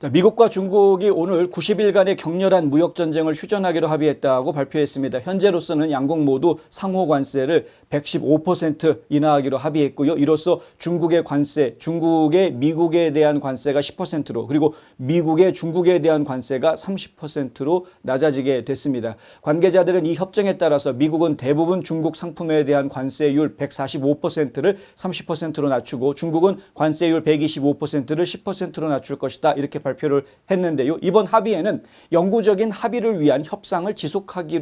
자, 미국과 중국이 오늘 90일간의 격렬한 무역전쟁을 휴전하기로 합의했다고 발표했습니다. 현재로서는 양국 모두 상호 관세를 115% 인하하기로 합의했고요. 이로써 중국의 관세, 중국의 미국에 대한 관세가 10%로 그리고 미국의 중국에 대한 관세가 30%로 낮아지게 됐습니다. 관계자들은 이 협정에 따라서 미국은 대부분 중국 상품에 대한 관세율 145%를 30%로 낮추고 중국은 관세율 125%를 10%로 낮출 것이다. 이렇게 발표를 했는데요. 이번 합의에는 영구적인 합의를 위한 협상을 지속하기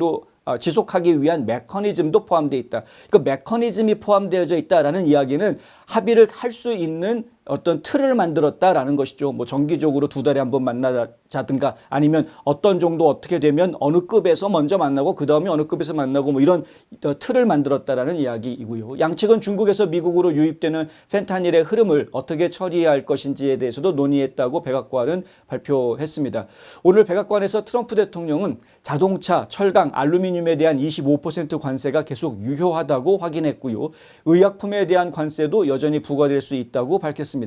위한 메커니즘도 포함되어 있다. 그 메커니즘이 포함되어져 있다라는 이야기는 합의를 할 수 있는 어떤 틀을 만들었다라는 것이죠. 뭐 정기적으로 2달에 한 번 만나자든가 아니면 어떤 정도 어떻게 되면 어느 급에서 먼저 만나고 그 다음에 어느 급에서 만나고 뭐 이런 틀을 만들었다라는 이야기이고요. 양측은 중국에서 미국으로 유입되는 펜타닐의 흐름을 어떻게 처리할 것인지에 대해서도 논의했다고 백악관은 발표했습니다. 오늘 백악관에서 트럼프 대통령은 자동차, 철강, 알루미늄에 대한 25% 관세가 계속 유효하다고 확인했고요. 의약품에 대한 관세도 여전히 부과될 수 있다고 밝혔습니다.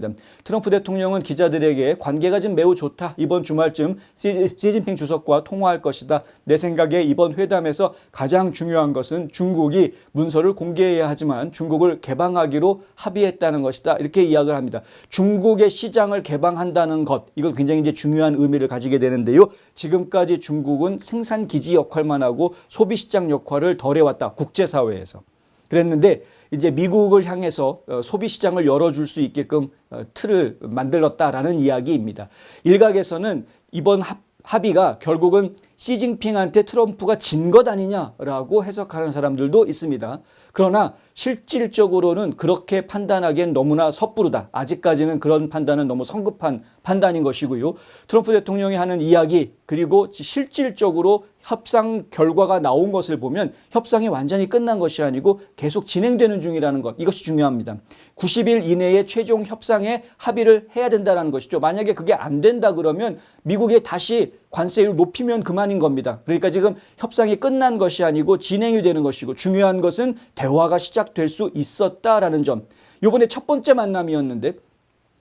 트럼프 대통령은 기자들에게 관계가 좀 매우 좋다. 이번 주말쯤 시진핑 주석과 통화할 것이다. 내 생각에 이번 회담에서 가장 중요한 것은 중국이 문서를 공개해야 하지만 중국을 개방하기로 합의했다는 것이다. 이렇게 이야기를 합니다. 중국의 시장을 개방한다는 것, 이건 굉장히 이제 중요한 의미를 가지게 되는데요. 지금까지 중국은 생산 기지 역할만 하고 소비 시장 역할을 덜 해왔다. 국제사회에서. 그랬는데 이제 미국을 향해서 소비 시장을 열어줄 수 있게끔 틀을 만들었다라는 이야기입니다. 일각에서는 이번 합의가 결국은 시진핑한테 트럼프가 진 것 아니냐라고 해석하는 사람들도 있습니다. 그러나 실질적으로는 그렇게 판단하기엔 너무나 섣부르다. 아직까지는 그런 판단은 너무 성급한 판단인 것이고요. 트럼프 대통령이 하는 이야기 그리고 실질적으로 협상 결과가 나온 것을 보면 협상이 완전히 끝난 것이 아니고 계속 진행되는 중이라는 것. 이것이 중요합니다. 90일 이내에 최종 협상에 합의를 해야 된다는 것이죠. 만약에 그게 안 된다 그러면 미국이 다시 관세율 높이면 그만인 겁니다. 그러니까 지금 협상이 끝난 것이 아니고 진행이 되는 것이고 중요한 것은 대화가 시작될 수 있었다라는 점. 이번에 첫 번째 만남이었는데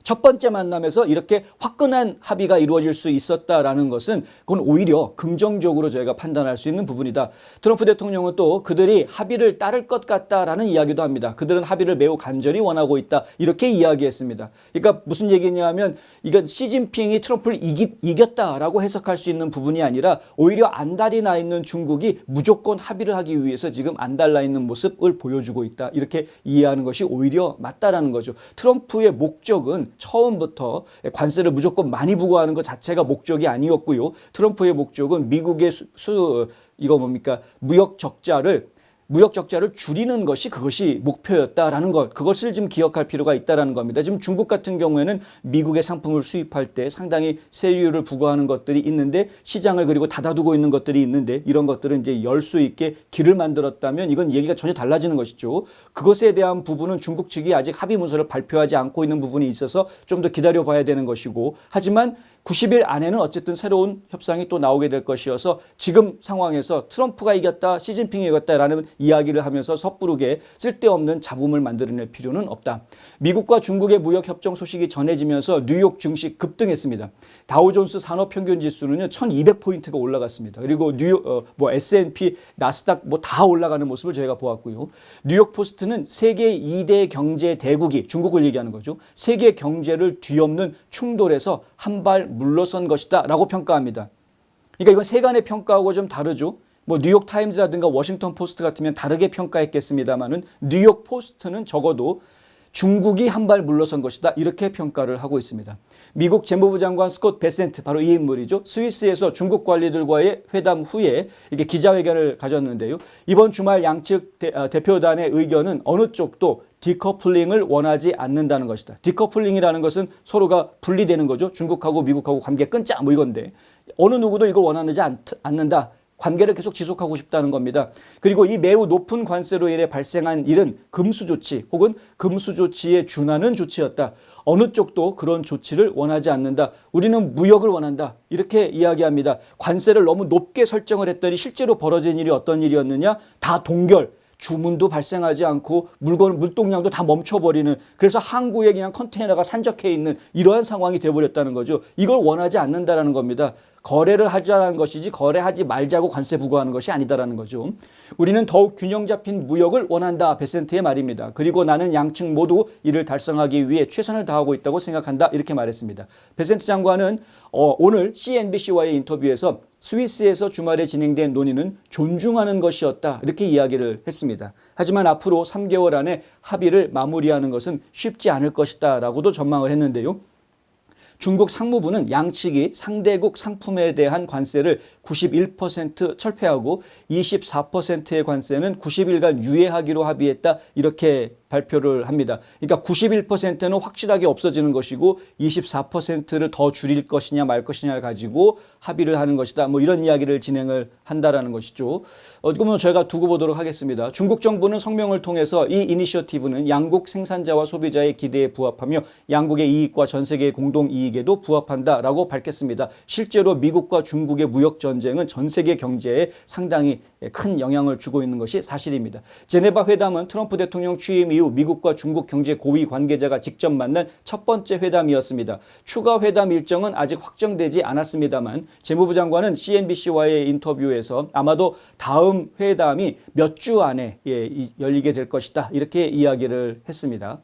첫 번째 만남에서 이렇게 화끈한 합의가 이루어질 수 있었다라는 것은 그건 오히려 긍정적으로 저희가 판단할 수 있는 부분이다. 트럼프 대통령은 또 그들이 합의를 따를 것 같다라는 이야기도 합니다. 그들은 합의를 매우 간절히 원하고 있다. 이렇게 이야기했습니다. 그러니까 무슨 얘기냐면 이건 시진핑이 트럼프를 이겼다라고 해석할 수 있는 부분이 아니라 오히려 안달이 나 있는 중국이 무조건 합의를 하기 위해서 지금 안달 나 있는 모습을 보여주고 있다. 이렇게 이해하는 것이 오히려 맞다라는 거죠. 트럼프의 목적은 처음부터 관세를 무조건 많이 부과하는 것 자체가 목적이 아니었고요. 트럼프의 목적은 미국의 무역 적자를 줄이는 것이 그것이 목표였다라는 것. 그것을 좀 기억할 필요가 있다라는 겁니다. 지금 중국 같은 경우에는 미국의 상품을 수입할 때 상당히 세율을 부과하는 것들이 있는데 시장을 그리고 닫아두고 있는 것들이 있는데 이런 것들은 이제 열 수 있게 길을 만들었다면 이건 얘기가 전혀 달라지는 것이죠. 그것에 대한 부분은 중국 측이 아직 합의 문서를 발표하지 않고 있는 부분이 있어서 좀 더 기다려 봐야 되는 것이고 하지만 90일 안에는 어쨌든 새로운 협상이 또 나오게 될 것이어서 지금 상황에서 트럼프가 이겼다, 시진핑이 이겼다라는 이야기를 하면서 섣부르게 쓸데없는 잡음을 만들어낼 필요는 없다. 미국과 중국의 무역협정 소식이 전해지면서 뉴욕 증시 급등했습니다. 다우존스 산업평균지수는요 1200포인트가 올라갔습니다. 그리고 S&P, 나스닥 다 올라가는 모습을 저희가 보았고요. 뉴욕 포스트는 세계 2대 경제 대국이 중국을 얘기하는 거죠. 세계 경제를 뒤엎는 충돌에서 한 발 물러선 것이다 라고 평가합니다. 그러니까 이건 세간의 평가하고 좀 다르죠. 뉴욕 타임즈라든가 워싱턴 포스트 같으면 다르게 평가했겠습니다만은 뉴욕 포스트는 적어도 중국이 한 발 물러선 것이다 이렇게 평가를 하고 있습니다. 미국 재무부 장관 스콧 베센트 바로 이 인물이죠. 스위스에서 중국 관리들과의 회담 후에 이게 기자회견을 가졌는데요. 이번 주말 양측 대표단의 의견은 어느 쪽도 디커플링을 원하지 않는다는 것이다. 디커플링이라는 것은 서로가 분리되는 거죠. 중국하고 미국하고 관계 끊자 이건데 어느 누구도 이걸 원하지 않는다. 관계를 계속 지속하고 싶다는 겁니다. 그리고 이 매우 높은 관세로 인해 발생한 일은 금수 조치 혹은 금수 조치에 준하는 조치였다. 어느 쪽도 그런 조치를 원하지 않는다. 우리는 무역을 원한다. 이렇게 이야기합니다. 관세를 너무 높게 설정을 했더니 실제로 벌어진 일이 어떤 일이었느냐? 다 동결. 주문도 발생하지 않고 물동량도 다 멈춰버리는, 그래서 항구에 그냥 컨테이너가 산적해 있는 이러한 상황이 되어버렸다는 거죠. 이걸 원하지 않는다라는 겁니다. 거래를 하자는 것이지 거래하지 말자고 관세 부과하는 것이 아니다라는 거죠. 우리는 더욱 균형 잡힌 무역을 원한다. 베센트의 말입니다. 그리고 나는 양측 모두 이를 달성하기 위해 최선을 다하고 있다고 생각한다. 이렇게 말했습니다. 베센트 장관은 오늘 CNBC와의 인터뷰에서 스위스에서 주말에 진행된 논의는 존중하는 것이었다. 이렇게 이야기를 했습니다. 하지만 앞으로 3개월 안에 합의를 마무리하는 것은 쉽지 않을 것이다 라고도 전망을 했는데요. 중국 상무부는 양측이 상대국 상품에 대한 관세를 91% 철폐하고 24%의 관세는 90일간 유예하기로 합의했다. 이렇게 발표를 합니다. 그러니까 91%는 확실하게 없어지는 것이고 24%를 더 줄일 것이냐 말 것이냐를 가지고 합의를 하는 것이다. 뭐 이런 이야기를 진행을 한다라는 것이죠. 그러면 저희가 두고 보도록 하겠습니다. 중국 정부는 성명을 통해서 이 이니셔티브는 양국 생산자와 소비자의 기대에 부합하며 양국의 이익과 전 세계의 공동 이익에도 부합한다라고 밝혔습니다. 실제로 미국과 중국의 무역 전쟁은 전 세계 경제에 상당히 큰 영향을 주고 있는 것이 사실입니다. 제네바 회담은 트럼프 대통령 취임 이후 미국과 중국 경제 고위 관계자가 직접 만난 첫 번째 회담이었습니다. 추가 회담 일정은 아직 확정되지 않았습니다만 재무부 장관은 CNBC와의 인터뷰에서 아마도 다음 회담이 몇 주 안에 열리게 될 것이다. 이렇게 이야기를 했습니다.